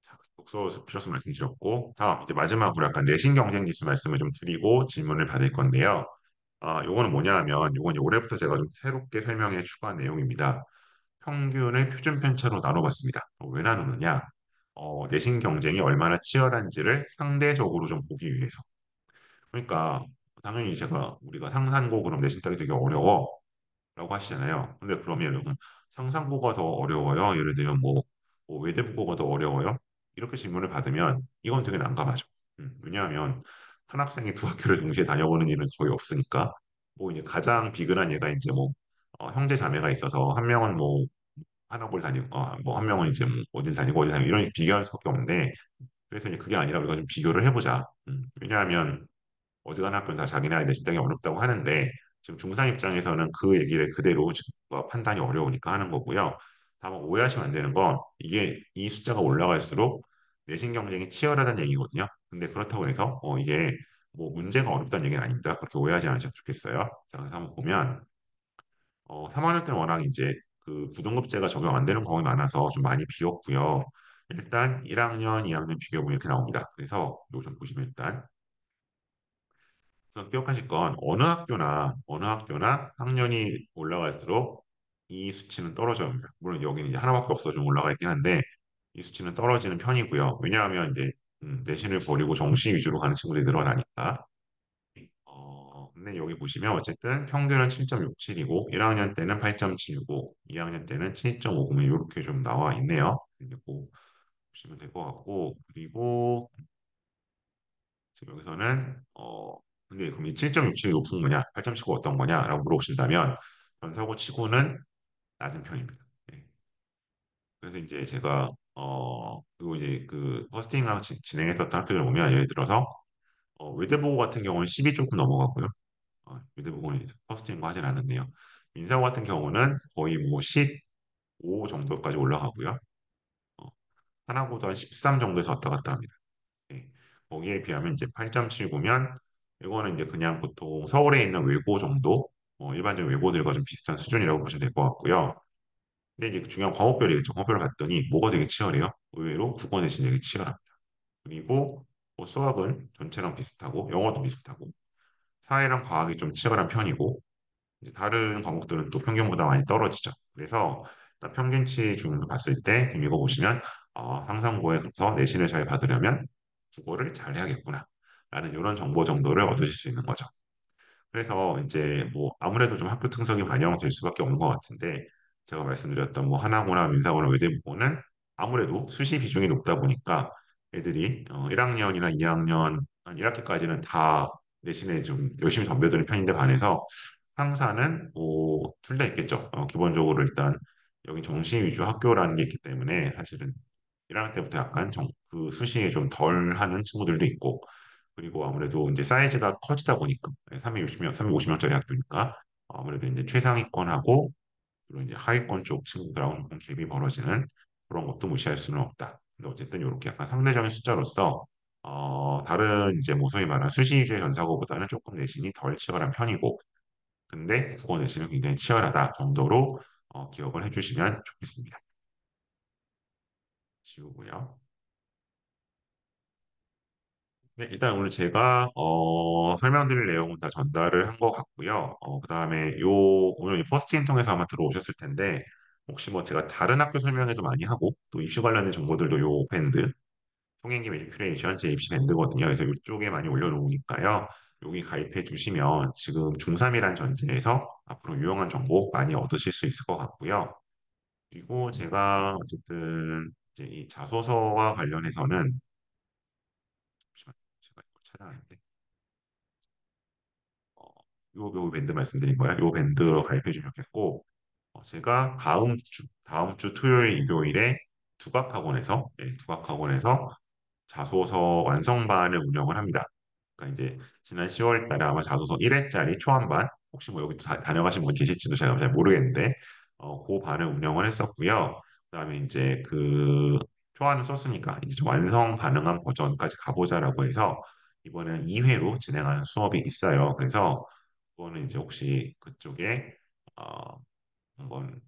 [SPEAKER 1] 자, 독서 필요성 말씀드렸고 다음 이제 마지막으로 약간 내신 경쟁 지수 말씀을 좀 드리고 질문을 받을 건데요. 요거는 뭐냐 하면 요건 이제 올해부터 제가 좀 새롭게 설명해 추가한 내용입니다. 평균을 표준 편차로 나눠봤습니다. 왜 나누느냐? 내신 경쟁이 얼마나 치열한지를 상대적으로 좀 보기 위해서. 그러니까 당연히 우리가 상산고 그럼 내신 따기 되게 어려워. 라고 하시잖아요. 근데 그러면 여러분 상상고가 더 어려워요? 예를 들면 뭐 외대국어가 더 어려워요? 이렇게 질문을 받으면 이건 되게 난감하죠. 왜냐하면 한 학생이 두 학교를 동시에 다녀보는 일은 거의 없으니까 뭐 이제 가장 비근한 예가 이제 뭐 형제 자매가 있어서 한 명은 뭐 한학을 다니고 뭐 한 명은 이제 뭐 어딜 다니고 이런 비교할 수밖에 없는데 그래서 이제 그게 아니라 우리가 좀 비교를 해보자. 왜냐하면 어지간한 학교는 다 자기네 아이 내신 따기 어렵다고 하는데 지금 중3 입장에서는 그 얘기를 그대로 지금 판단이 어려우니까 하는 거고요. 다만 오해하시면 안 되는 건 이게 이 숫자가 올라갈수록 내신 경쟁이 치열하다는 얘기거든요. 근데 그렇다고 해서 이게 뭐 문제가 어렵다는 얘기는 아닙니다. 그렇게 오해하지 않으셨으면 좋겠어요. 자, 그래서 한번 보면 3학년 때는 워낙 이제 그 구등급제가 적용 안 되는 과목이 많아서 좀 많이 비었고요. 일단 1학년, 2학년 비교해보면 이렇게 나옵니다. 그래서 이거 좀 보시면 일단 우선 기억하실 건 어느 학교나 학년이 올라갈수록 이 수치는 떨어져요. 물론 여기는 이제 하나밖에 없어 좀 올라가 있긴 한데 이 수치는 떨어지는 편이고요. 왜냐하면 이제 내신을 버리고 정시 위주로 가는 친구들이 늘어나니까. 근데 여기 보시면 어쨌든 평균은 7.67이고 1학년 때는 8.79, 2학년 때는 7.50 이렇게 좀 나와 있네요. 그리고 보시면 될 것 같고 그리고 지금 여기서는 근데 그럼 이 7.67이 높은 거냐, 8.79 어떤 거냐라고 물어보신다면 전사고 치고는 낮은 편입니다. 네. 그래서 이제 제가 그리고 이제 그 퍼스팅을 진행했었던 학교들 보면 예를 들어서 외대보고 같은 경우는 10이 조금 넘어가고요. 외대보고는 이제 퍼스팅과 하진 않았네요. 민사고 같은 경우는 거의 뭐 15 정도까지 올라가고요. 어, 하나고도 한 13 정도에서 왔다 갔다 합니다. 네. 거기에 비하면 이제 8.79면 이거는 이제 그냥 보통 서울에 있는 외고 정도, 일반적인 외고들과 좀 비슷한 수준이라고 보시면 될 것 같고요. 근데 이제 그 중요한 과목별이겠죠. 과목별을 봤더니 뭐가 되게 치열해요? 의외로 국어 내신 되게 치열합니다. 그리고 뭐 수학은 전체랑 비슷하고 영어도 비슷하고 사회랑 과학이 좀 치열한 편이고 이제 다른 과목들은 또 평균보다 많이 떨어지죠. 그래서 일단 평균치 중을 봤을 때 이거 보시면 상상고에 가서 내신을 잘 받으려면 국어를 잘 해야겠구나 라는 이런 정보 정도를 얻으실 수 있는 거죠. 그래서 이제 뭐 아무래도 좀 학교 특성이 반영될 수밖에 없는 것 같은데 제가 말씀드렸던 뭐 하나고나 민사고나 외대부고는 아무래도 수시 비중이 높다 보니까 애들이 1학년이나 2학년 한 1학기까지는 다 내신에 좀 열심히 덤벼드는 편인데 반해서 상사는 뭐 둘 다 있겠죠. 기본적으로 일단 여기 정시 위주 학교라는 게 있기 때문에 사실은 1학년 때부터 약간 그 수시에 좀 덜 하는 친구들도 있고 그리고 아무래도 이제 사이즈가 커지다 보니까 360명, 350명짜리 학교니까 아무래도 이제 최상위권하고 그리고 이제 하위권 쪽 친구들하고 조금 갭이 벌어지는 그런 것도 무시할 수는 없다. 근데 어쨌든 이렇게 약간 상대적인 숫자로서 다른 이제 뭐 소위 말하는 수시 위주의 전사고보다는 조금 내신이 덜 치열한 편이고 근데 국어 내신은 굉장히 치열하다 정도로 기억을 해주시면 좋겠습니다. 지우고요. 네, 일단 오늘 제가 설명드릴 내용은 다 전달을 한 것 같고요. 그다음에 오늘 이 퍼스트인 통해서 아마 들어오셨을 텐데 혹시 뭐 제가 다른 학교 설명회도 많이 하고 또 입시 관련된 정보들도 요 밴드 송행기 메디큐레이션 제 입시 밴드거든요. 그래서 이쪽에 많이 올려놓으니까요. 여기 가입해 주시면 지금 중3이란 전제에서 앞으로 유용한 정보 많이 얻으실 수 있을 것 같고요. 그리고 제가 어쨌든 이제 이 자소서와 관련해서는 잠시만요. 제가 이걸 찾아놨는데 어, 요 밴드 말씀드린 거야. 요 밴드로 가입해 주면 좋겠고 제가 다음 주 토요일 일요일에 두각학원에서 자소서 완성반을 운영을 합니다. 그러니까 이제 지난 10월 달에 아마 자소서 1회짜리 초안반 혹시 뭐 여기 다녀가신 분 계실지도 제가 잘 모르겠는데 그 반을 운영을 했었고요. 그다음에 이제 그 초안을 썼으니까 이제 좀 완성 가능한 버전까지 가보자라고 해서 이번에는 2회로 진행하는 수업이 있어요. 그래서 그거는 이제 혹시 그쪽에 어, 한번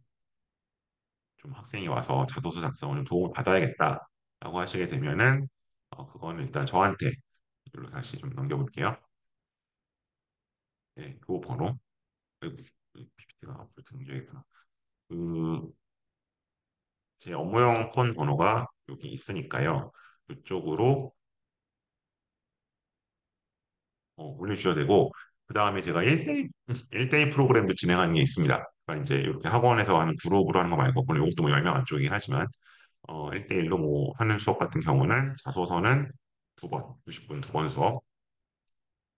[SPEAKER 1] 좀 학생이 와서 자소서 작성을 좀 도움을 받아야겠다라고 하시게 되면은 그거는 일단 저한테 이걸로 다시 좀 넘겨볼게요. 네, 그 번호. 아이고, PPT가 불등기하구나. 그 제 업무용 폰 번호가 여기 있으니까요. 이쪽으로 올려주셔야 되고 그 다음에 제가 1대1 프로그램도 진행하는 게 있습니다. 그러니까 이제 이렇게 학원에서 하는 그룹으로 하는 거 말고 물론 이것도 뭐 10명 안쪽이긴 하지만 1대1로 뭐 하는 수업 같은 경우는 자소서는 2번, 90분 2번 수업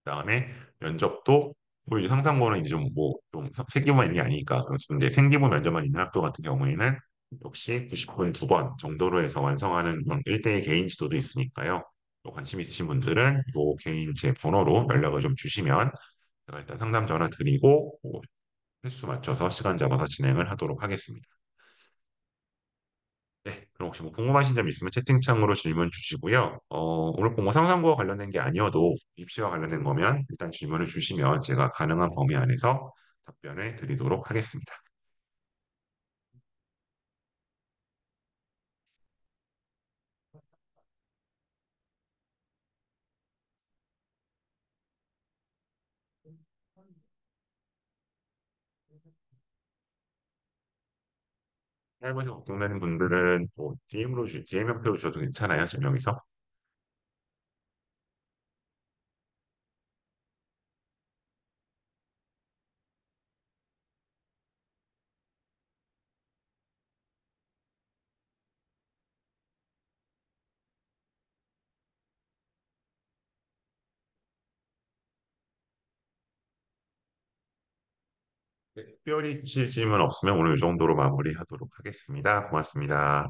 [SPEAKER 1] 그다음에 면접도 뭐 이제 상상고는 이제 좀뭐좀 생기부만 있는 게 아니니까 그렇는데 생기부 면접만 있는 학교 같은 경우에는 역시 90분 2번 정도로 해서 완성하는 1대1 개인 지도도 있으니까요. 관심 있으신 분들은 요 개인 제 번호로 연락을 좀 주시면 제가 일단 상담 전화 드리고 뭐 횟수 맞춰서 시간 잡아서 진행을 하도록 하겠습니다. 네, 그럼 혹시 뭐 궁금하신 점 있으면 채팅창으로 질문 주시고요. 오늘 공모 상상과 관련된 게 아니어도 입시와 관련된 거면 일단 질문을 주시면 제가 가능한 범위 안에서 답변을 드리도록 하겠습니다. 짧아서 걱정되는 분들은 뭐 DM 형태로 주셔도 괜찮아요. 지금 여기서. 네, 특별히 주실 질문 없으면 오늘 이 정도로 마무리하도록 하겠습니다. 고맙습니다.